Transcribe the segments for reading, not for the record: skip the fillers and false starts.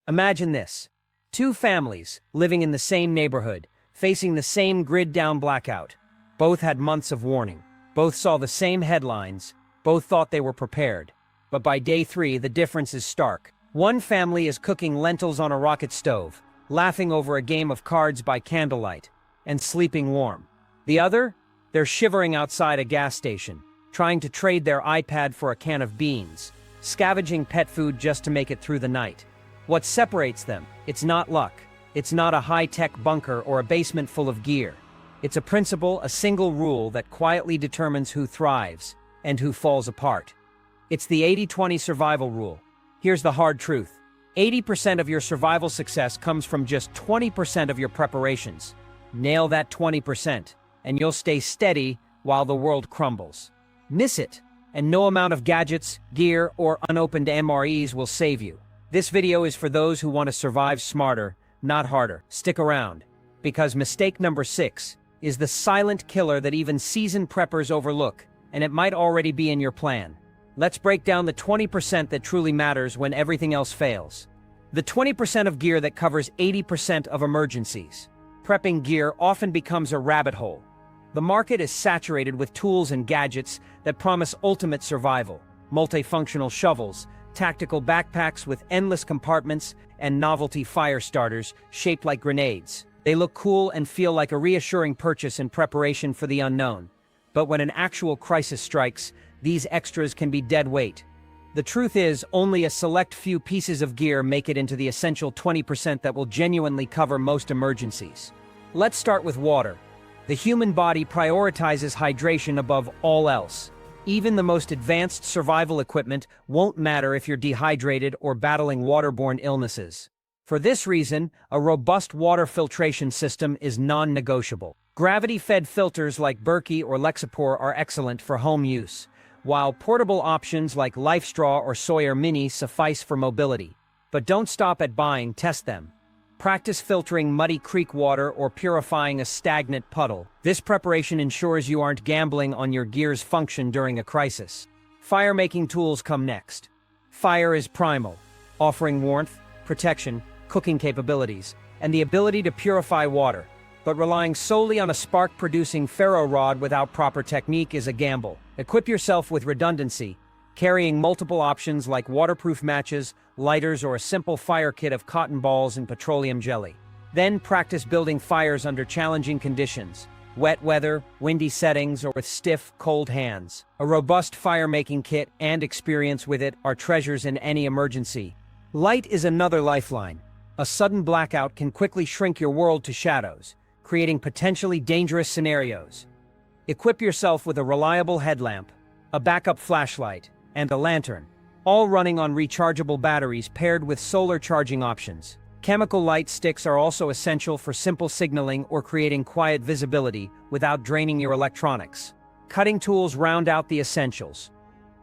Imagine this. Two families, living in the same neighborhood, facing the same grid-down blackout. Both had months of warning. Both saw the same headlines. Both thought they were prepared. But by day 3, the difference is stark. One family is cooking lentils on a rocket stove, laughing over a game of cards by candlelight, and sleeping warm. The other? They're shivering outside a gas station, trying to trade their iPad for a can of beans, scavenging pet food just to make it through the night. What separates them? It's not luck. It's not a high-tech bunker or a basement full of gear. It's a principle, a single rule that quietly determines who thrives and who falls apart. It's the 80-20 survival rule. Here's the hard truth. 80% of your survival success comes from just 20% of your preparations. Nail that 20%, and you'll stay steady while the world crumbles. Miss it, and no amount of gadgets, gear, or unopened MREs will save you. This video is for those who want to survive smarter, not harder. Stick around, because mistake number 6 is the silent killer that even seasoned preppers overlook, and it might already be in your plan. Let's break down the 20% that truly matters when everything else fails. The 20% of gear that covers 80% of emergencies. Prepping gear often becomes a rabbit hole. The market is saturated with tools and gadgets that promise ultimate survival. Multifunctional shovels, tactical backpacks with endless compartments, and novelty fire starters shaped like grenades. They look cool and feel like a reassuring purchase in preparation for the unknown. But when an actual crisis strikes, these extras can be dead weight. The truth is, only a select few pieces of gear make it into the essential 20% that will genuinely cover most emergencies. Let's start with water. The human body prioritizes hydration above all else. Even the most advanced survival equipment won't matter if you're dehydrated or battling waterborne illnesses. For this reason, a robust water filtration system is non-negotiable. Gravity-fed filters like Berkey or Lexapro are excellent for home use, while portable options like LifeStraw or Sawyer Mini suffice for mobility. But don't stop at buying, test them. Practice filtering muddy creek water or purifying a stagnant puddle. This preparation ensures you aren't gambling on your gear's function during a crisis. Fire-making tools come next. Fire is primal, offering warmth, protection, cooking capabilities, and the ability to purify water. But relying solely on a spark-producing ferro rod without proper technique is a gamble. Equip yourself with redundancy, carrying multiple options like waterproof matches, lighters, or a simple fire kit of cotton balls and petroleum jelly. Then practice building fires under challenging conditions, wet weather, windy settings, or with stiff, cold hands. A robust fire-making kit and experience with it are treasures in any emergency. Light is another lifeline. A sudden blackout can quickly shrink your world to shadows, creating potentially dangerous scenarios. Equip yourself with a reliable headlamp, a backup flashlight, and a lantern, all running on rechargeable batteries paired with solar charging options. Chemical light sticks are also essential for simple signaling or creating quiet visibility without draining your electronics. Cutting tools round out the essentials.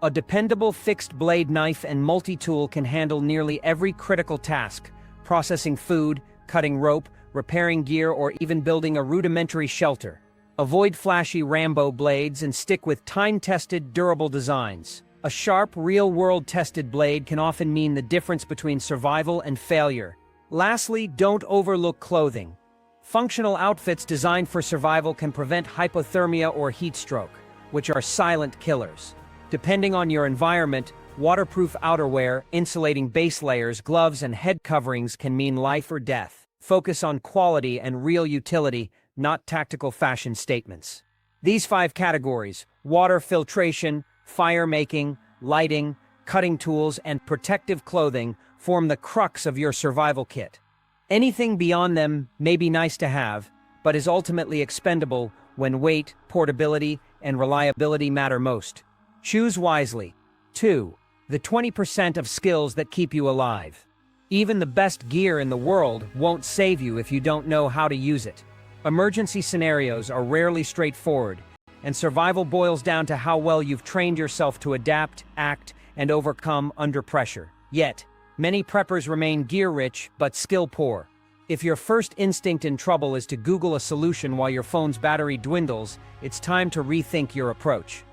A dependable fixed blade knife and multi-tool can handle nearly every critical task, processing food, cutting rope, repairing gear, or even building a rudimentary shelter. Avoid flashy Rambo blades and stick with time-tested, durable designs. A sharp, real-world tested blade can often mean the difference between survival and failure. Lastly, don't overlook clothing. Functional outfits designed for survival can prevent hypothermia or heat stroke, which are silent killers. Depending on your environment, waterproof outerwear, insulating base layers, gloves, and head coverings can mean life or death. Focus on quality and real utility, not tactical fashion statements. These 5 categories, water filtration, fire making, lighting, cutting tools, and protective clothing, form the crux of your survival kit. Anything beyond them may be nice to have, but is ultimately expendable when weight, portability, and reliability matter most. Choose wisely. 2. The 20% of skills that keep you alive. Even the best gear in the world won't save you if you don't know how to use it. Emergency scenarios are rarely straightforward, and survival boils down to how well you've trained yourself to adapt, act, and overcome under pressure. Yet, many preppers remain gear-rich but skill-poor. If your first instinct in trouble is to Google a solution while your phone's battery dwindles, it's time to rethink your approach.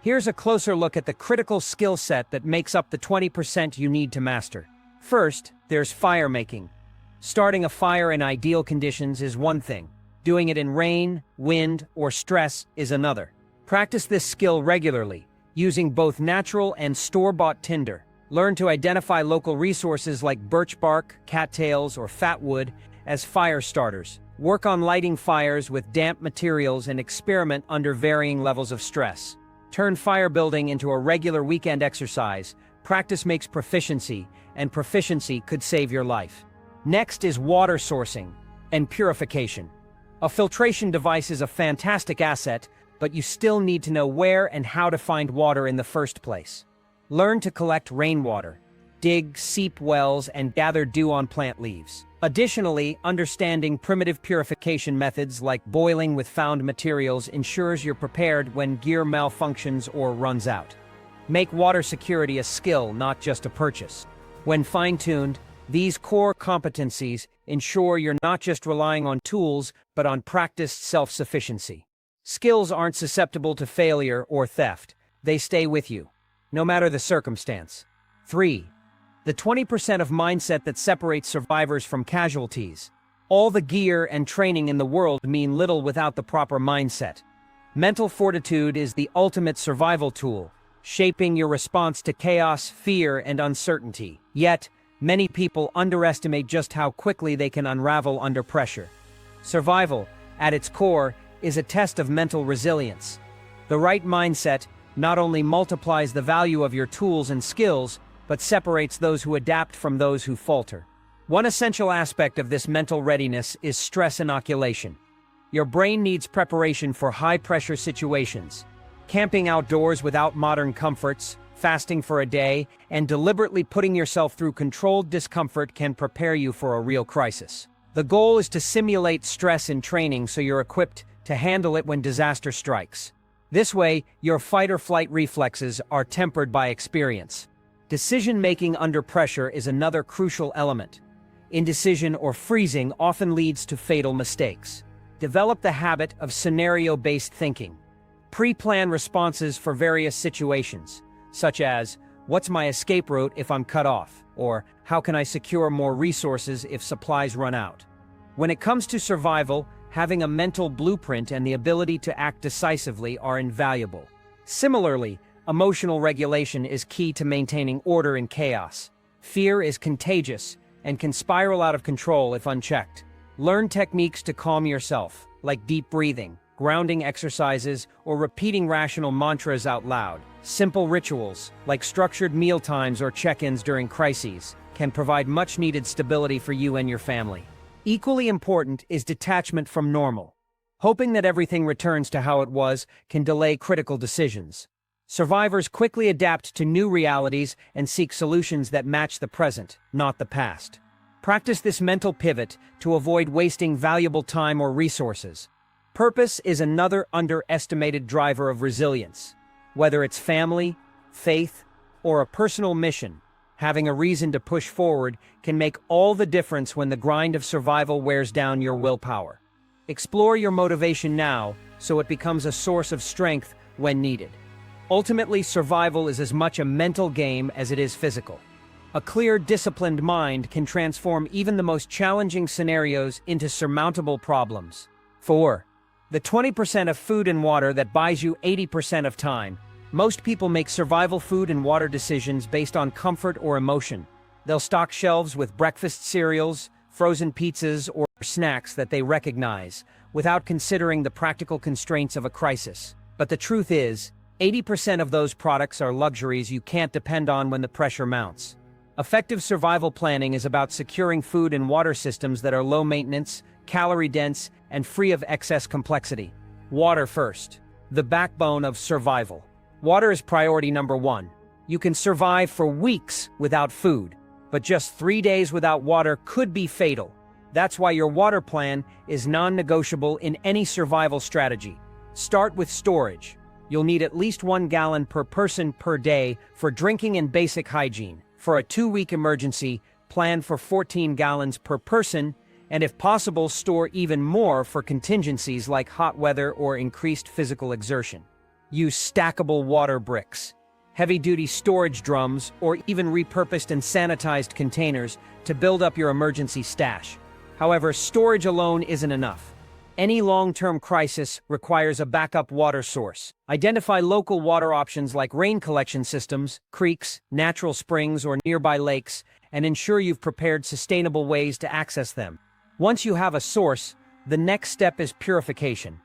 Here's a closer look at the critical skill set that makes up the 20% you need to master. First, there's fire making. Starting a fire in ideal conditions is one thing. Doing it in rain, wind, or stress is another. Practice this skill regularly, using both natural and store-bought tinder. Learn to identify local resources like birch bark, cattails, or fat wood as fire starters. Work on lighting fires with damp materials and experiment under varying levels of stress. Turn fire building into a regular weekend exercise. Practice makes proficiency, and proficiency could save your life. Next is water sourcing and purification. A filtration device is a fantastic asset, but you still need to know where and how to find water in the first place. Learn to collect rainwater, dig seep wells, and gather dew on plant leaves. Additionally, understanding primitive purification methods like boiling with found materials ensures you're prepared when gear malfunctions or runs out. Make water security a skill, not just a purchase. When fine-tuned, these core competencies ensure you're not just relying on tools, but on practiced self-sufficiency. Skills aren't susceptible to failure or theft. They stay with you, no matter the circumstance. 3. The 20% of mindset that separates survivors from casualties. All the gear and training in the world mean little without the proper mindset. Mental fortitude is the ultimate survival tool, shaping your response to chaos, fear, and uncertainty. Yet, many people underestimate just how quickly they can unravel under pressure. Survival, at its core, is a test of mental resilience. The right mindset not only multiplies the value of your tools and skills, but separates those who adapt from those who falter. One essential aspect of this mental readiness is stress inoculation. Your brain needs preparation for high-pressure situations. Camping outdoors without modern comforts, fasting for a day, and deliberately putting yourself through controlled discomfort can prepare you for a real crisis. The goal is to simulate stress in training so you're equipped to handle it when disaster strikes. This way, your fight-or-flight reflexes are tempered by experience. Decision-making under pressure is another crucial element. Indecision or freezing often leads to fatal mistakes. Develop the habit of scenario-based thinking. Pre-plan responses for various situations, such as, what's my escape route if I'm cut off? Or, how can I secure more resources if supplies run out? When it comes to survival, having a mental blueprint and the ability to act decisively are invaluable. Similarly, emotional regulation is key to maintaining order in chaos. Fear is contagious and can spiral out of control if unchecked. Learn techniques to calm yourself, like deep breathing, grounding exercises, or repeating rational mantras out loud. Simple rituals, like structured mealtimes or check-ins during crises, can provide much-needed stability for you and your family. Equally important is detachment from normal. Hoping that everything returns to how it was can delay critical decisions. Survivors quickly adapt to new realities and seek solutions that match the present, not the past. Practice this mental pivot to avoid wasting valuable time or resources. Purpose is another underestimated driver of resilience. Whether it's family, faith, or a personal mission, having a reason to push forward can make all the difference when the grind of survival wears down your willpower. Explore your motivation now so it becomes a source of strength when needed. Ultimately, survival is as much a mental game as it is physical. A clear, disciplined mind can transform even the most challenging scenarios into surmountable problems. 4. The 20% of food and water that buys you 80% of time. Most people make survival food and water decisions based on comfort or emotion. They'll stock shelves with breakfast cereals, frozen pizzas, or snacks that they recognize, without considering the practical constraints of a crisis. But the truth is, 80% of those products are luxuries you can't depend on when the pressure mounts. Effective survival planning is about securing food and water systems that are low maintenance, calorie-dense, and free of excess complexity. Water first, the backbone of survival. Water is priority number 1. You can survive for weeks without food, but just 3 days without water could be fatal. That's why your water plan is non-negotiable in any survival strategy. Start with storage. You'll need at least 1 gallon per person per day for drinking and basic hygiene. For a 2-week emergency, plan for 14 gallons per person, and if possible, store even more for contingencies like hot weather or increased physical exertion. Use stackable water bricks. heavy-duty storage drums, or even repurposed and sanitized containers to build up your emergency stash. However, storage alone isn't enough. Any long-term crisis requires a backup water source. Identify local water options like rain collection systems, creeks, natural springs, or nearby lakes, and ensure you've prepared sustainable ways to access them. Once you have a source, the next step is purification.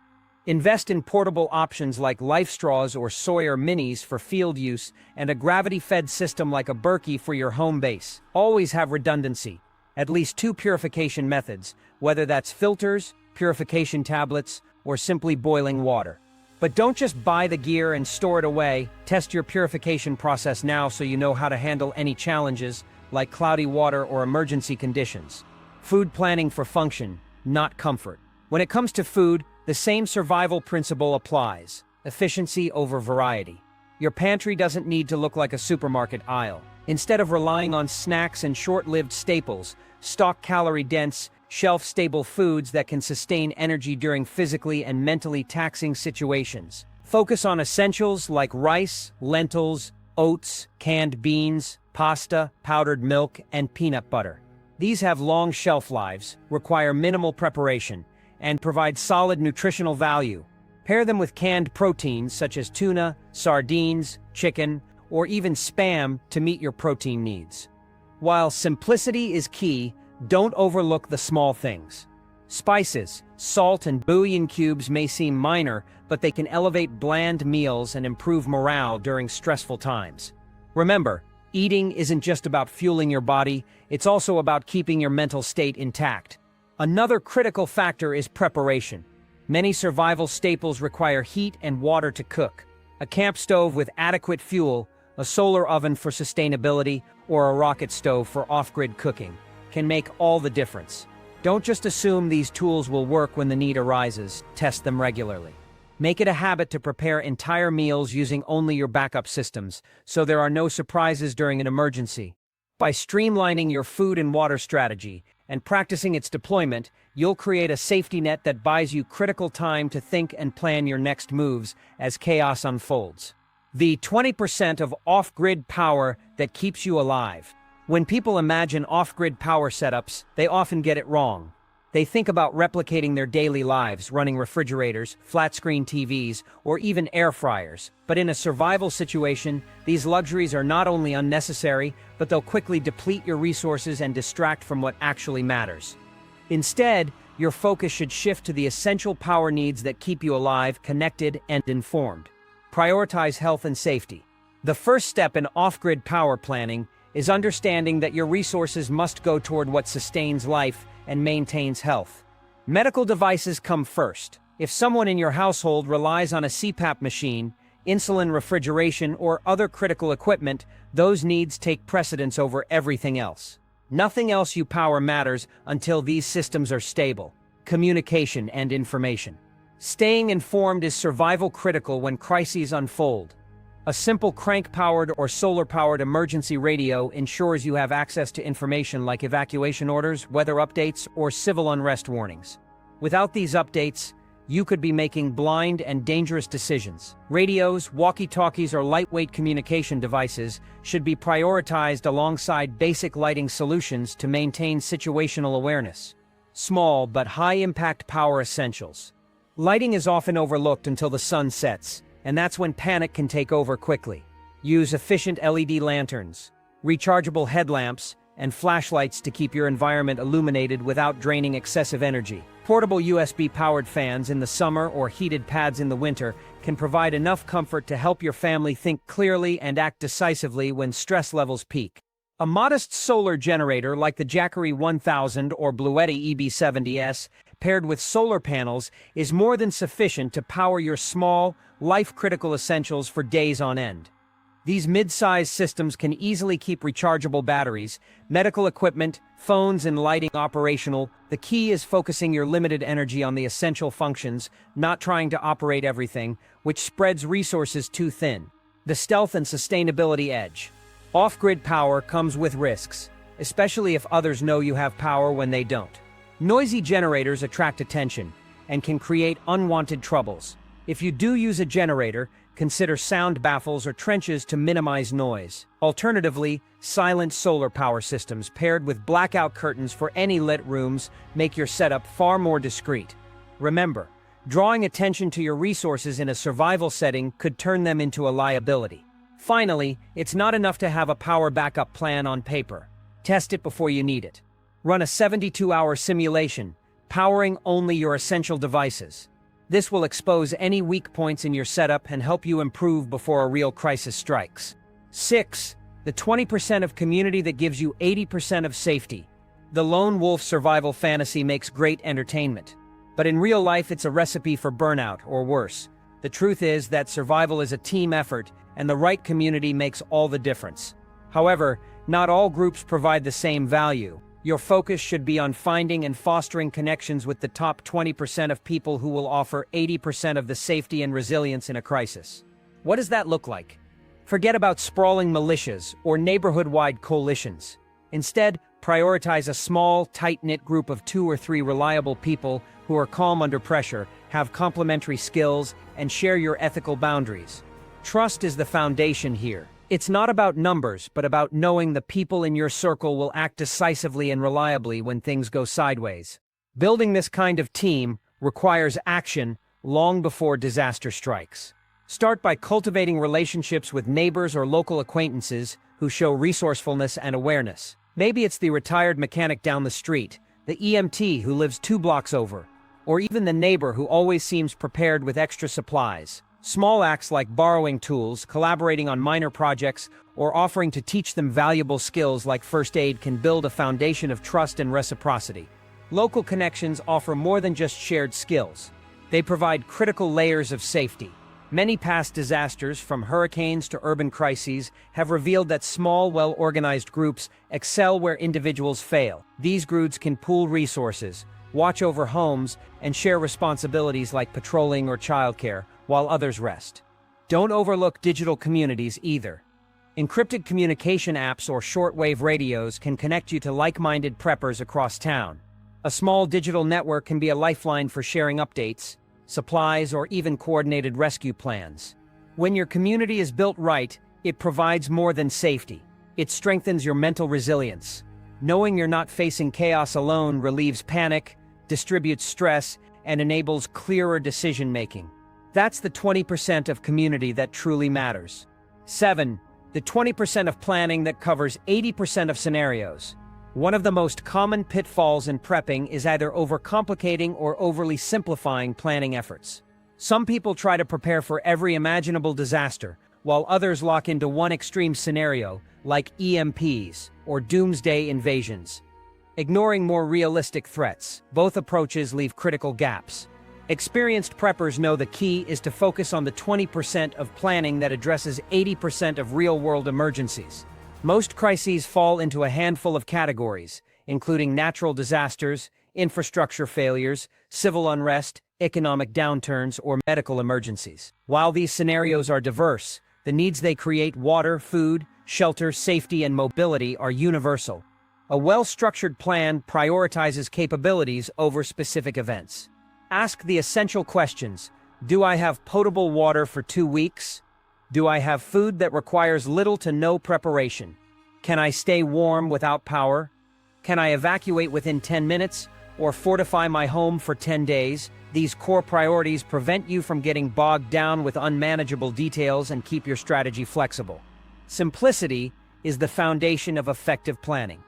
Invest in portable options like life straws or Sawyer minis for field use and a gravity-fed system like a Berkey for your home base. Always have redundancy. At least 2 purification methods, whether that's filters, purification tablets, or simply boiling water. But don't just buy the gear and store it away. Test your purification process now so you know how to handle any challenges, like cloudy water or emergency conditions. Food planning for function, not comfort. When it comes to food, the same survival principle applies: efficiency over variety. Your pantry doesn't need to look like a supermarket aisle. Instead of relying on snacks and short-lived staples, stock calorie-dense, shelf-stable foods that can sustain energy during physically and mentally taxing situations. Focus on essentials like rice, lentils, oats, canned beans, pasta, powdered milk, and peanut butter. These have long shelf lives, require minimal preparation, and provide solid nutritional value. Pair them with canned proteins such as tuna, sardines, chicken, or even Spam to meet your protein needs. While simplicity is key, don't overlook the small things. Spices, salt, and bouillon cubes may seem minor, but they can elevate bland meals and improve morale during stressful times. Remember, eating isn't just about fueling your body, it's also about keeping your mental state intact. Another critical factor is preparation. Many survival staples require heat and water to cook. A camp stove with adequate fuel, a solar oven for sustainability, or a rocket stove for off-grid cooking can make all the difference. Don't just assume these tools will work when the need arises. Test them regularly. Make it a habit to prepare entire meals using only your backup systems, so there are no surprises during an emergency. By streamlining your food and water strategy and practicing its deployment, you'll create a safety net that buys you critical time to think and plan your next moves as chaos unfolds. The 20% of off-grid power that keeps you alive. When people imagine off-grid power setups, they often get it wrong. They think about replicating their daily lives, running refrigerators, flat-screen TVs, or even air fryers. But in a survival situation, these luxuries are not only unnecessary, but they'll quickly deplete your resources and distract from what actually matters. Instead, your focus should shift to the essential power needs that keep you alive, connected, and informed. Prioritize health and safety. The first step in off-grid power planning is understanding that your resources must go toward what sustains life and maintains health. Medical devices come first. If someone in your household relies on a CPAP machine, insulin refrigeration, or other critical equipment, those needs take precedence over everything else. Nothing else you power matters until these systems are stable. Communication and information. Staying informed is survival critical when crises unfold. A simple crank-powered or solar-powered emergency radio ensures you have access to information like evacuation orders, weather updates, or civil unrest warnings. Without these updates, you could be making blind and dangerous decisions. Radios, walkie-talkies, or lightweight communication devices should be prioritized alongside basic lighting solutions to maintain situational awareness. Small but high-impact power essentials. Lighting is often overlooked until the sun sets, and that's when panic can take over quickly. Use efficient LED lanterns, rechargeable headlamps, and flashlights to keep your environment illuminated without draining excessive energy. Portable USB-powered fans in the summer or heated pads in the winter can provide enough comfort to help your family think clearly and act decisively when stress levels peak. A modest solar generator like the Jackery 1000 or Bluetti EB70S, paired with solar panels, is more than sufficient to power your small, life-critical essentials for days on end. These mid-sized systems can easily keep rechargeable batteries, medical equipment, phones, and lighting operational. The key is focusing your limited energy on the essential functions, not trying to operate everything, which spreads resources too thin. The stealth and sustainability edge. Off-grid power comes with risks, especially if others know you have power when they don't. Noisy generators attract attention and can create unwanted troubles. If you do use a generator, Consider sound baffles or trenches to minimize noise. Alternatively, silent solar power systems paired with blackout curtains for any lit rooms make your setup far more discreet. Remember, drawing attention to your resources in a survival setting could turn them into a liability. Finally, it's not enough to have a power backup plan on paper. Test it before you need it. Run a 72-hour simulation, powering only your essential devices. This will expose any weak points in your setup and help you improve before a real crisis strikes. 6. The 20% of community that gives you 80% of safety. The lone wolf survival fantasy makes great entertainment. But in real life, it's a recipe for burnout, or worse. The truth is that survival is a team effort, and the right community makes all the difference. However, not all groups provide the same value. Your focus should be on finding and fostering connections with the top 20% of people who will offer 80% of the safety and resilience in a crisis. What does that look like? Forget about sprawling militias or neighborhood-wide coalitions. Instead, prioritize a small, tight-knit group of 2 or 3 reliable people who are calm under pressure, have complementary skills, and share your ethical boundaries. Trust is the foundation here. It's not about numbers, but about knowing the people in your circle will act decisively and reliably when things go sideways. Building this kind of team requires action long before disaster strikes. Start by cultivating relationships with neighbors or local acquaintances who show resourcefulness and awareness. Maybe it's the retired mechanic down the street, the EMT who lives 2 blocks over, or even the neighbor who always seems prepared with extra supplies. Small acts like borrowing tools, collaborating on minor projects, or offering to teach them valuable skills like first aid can build a foundation of trust and reciprocity. Local connections offer more than just shared skills. They provide critical layers of safety. Many past disasters, from hurricanes to urban crises, have revealed that small, well-organized groups excel where individuals fail. These groups can pool resources, watch over homes, and share responsibilities like patrolling or childcare, while others rest. Don't overlook digital communities either. Encrypted communication apps or shortwave radios can connect you to like-minded preppers across town. A small digital network can be a lifeline for sharing updates, supplies, or even coordinated rescue plans. When your community is built right, it provides more than safety. It strengthens your mental resilience. Knowing you're not facing chaos alone relieves panic, distributes stress, and enables clearer decision-making. That's the 20% of community that truly matters. 7. The 20% of planning that covers 80% of scenarios. One of the most common pitfalls in prepping is either overcomplicating or overly simplifying planning efforts. Some people try to prepare for every imaginable disaster, while others lock into one extreme scenario, like EMPs or doomsday invasions, ignoring more realistic threats. Both approaches leave critical gaps. Experienced preppers know the key is to focus on the 20% of planning that addresses 80% of real-world emergencies. Most crises fall into a handful of categories, including natural disasters, infrastructure failures, civil unrest, economic downturns, or medical emergencies. While these scenarios are diverse, the needs they create, water, food, shelter, safety, and mobility, are universal. A well-structured plan prioritizes capabilities over specific events. Ask the essential questions. Do I have potable water for 2 weeks? Do I have food that requires little to no preparation? Can I stay warm without power? Can I evacuate within 10 minutes or fortify my home for 10 days? These core priorities prevent you from getting bogged down with unmanageable details and keep your strategy flexible. Simplicity is the foundation of effective planning.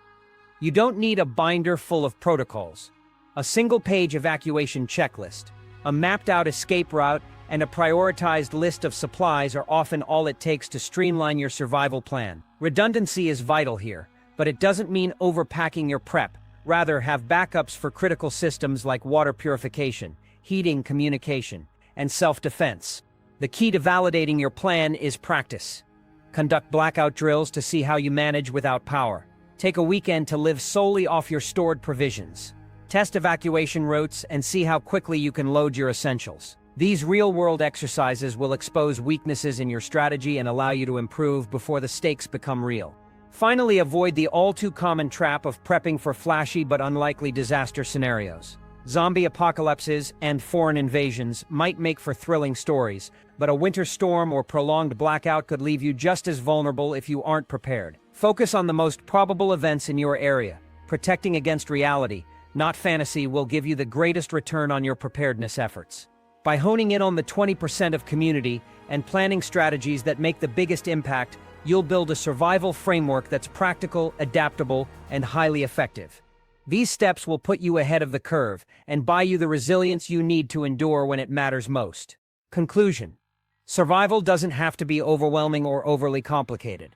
You don't need a binder full of protocols. A single-page evacuation checklist, a mapped-out escape route, and a prioritized list of supplies are often all it takes to streamline your survival plan. Redundancy is vital here, but it doesn't mean overpacking your prep. Rather, have backups for critical systems like water purification, heating, communication, and self-defense. The key to validating your plan is practice. Conduct blackout drills to see how you manage without power. Take a weekend to live solely off your stored provisions. Test evacuation routes and see how quickly you can load your essentials. These real-world exercises will expose weaknesses in your strategy and allow you to improve before the stakes become real. Finally, avoid the all-too-common trap of prepping for flashy but unlikely disaster scenarios. Zombie apocalypses and foreign invasions might make for thrilling stories, but a winter storm or prolonged blackout could leave you just as vulnerable if you aren't prepared. Focus on the most probable events in your area. Protecting against reality, not fantasy, will give you the greatest return on your preparedness efforts. By honing in on the 20% of community and planning strategies that make the biggest impact, you'll build a survival framework that's practical, adaptable, and highly effective. These steps will put you ahead of the curve and buy you the resilience you need to endure when it matters most. Conclusion: survival doesn't have to be overwhelming or overly complicated.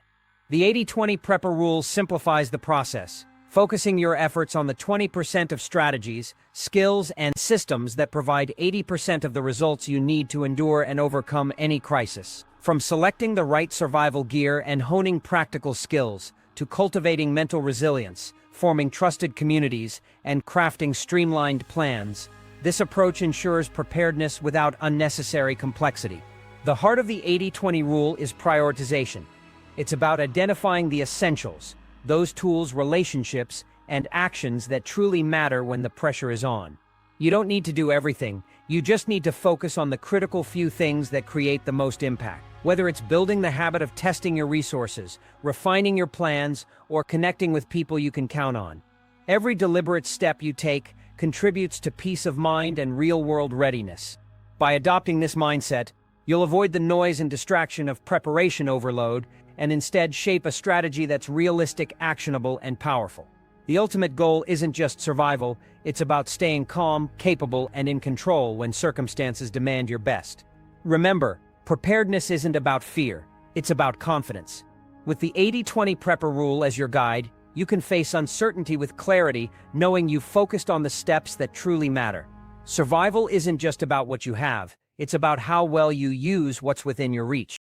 The 80-20 Prepper rule simplifies the process, focusing your efforts on the 20% of strategies, skills, and systems that provide 80% of the results you need to endure and overcome any crisis. From selecting the right survival gear and honing practical skills, to cultivating mental resilience, forming trusted communities, and crafting streamlined plans, this approach ensures preparedness without unnecessary complexity. The heart of the 80-20 rule is prioritization. It's about identifying the essentials, those tools, relationships, and actions that truly matter when the pressure is on. You don't need to do everything, you just need to focus on the critical few things that create the most impact. Whether it's building the habit of testing your resources, refining your plans, or connecting with people you can count on. Every deliberate step you take contributes to peace of mind and real-world readiness. By adopting this mindset, you'll avoid the noise and distraction of preparation overload and instead shape a strategy that's realistic, actionable, and powerful. The ultimate goal isn't just survival, it's about staying calm, capable, and in control when circumstances demand your best. Remember, preparedness isn't about fear, it's about confidence. With the 80-20 Prepper rule as your guide, you can face uncertainty with clarity, knowing you've focused on the steps that truly matter. Survival isn't just about what you have, it's about how well you use what's within your reach.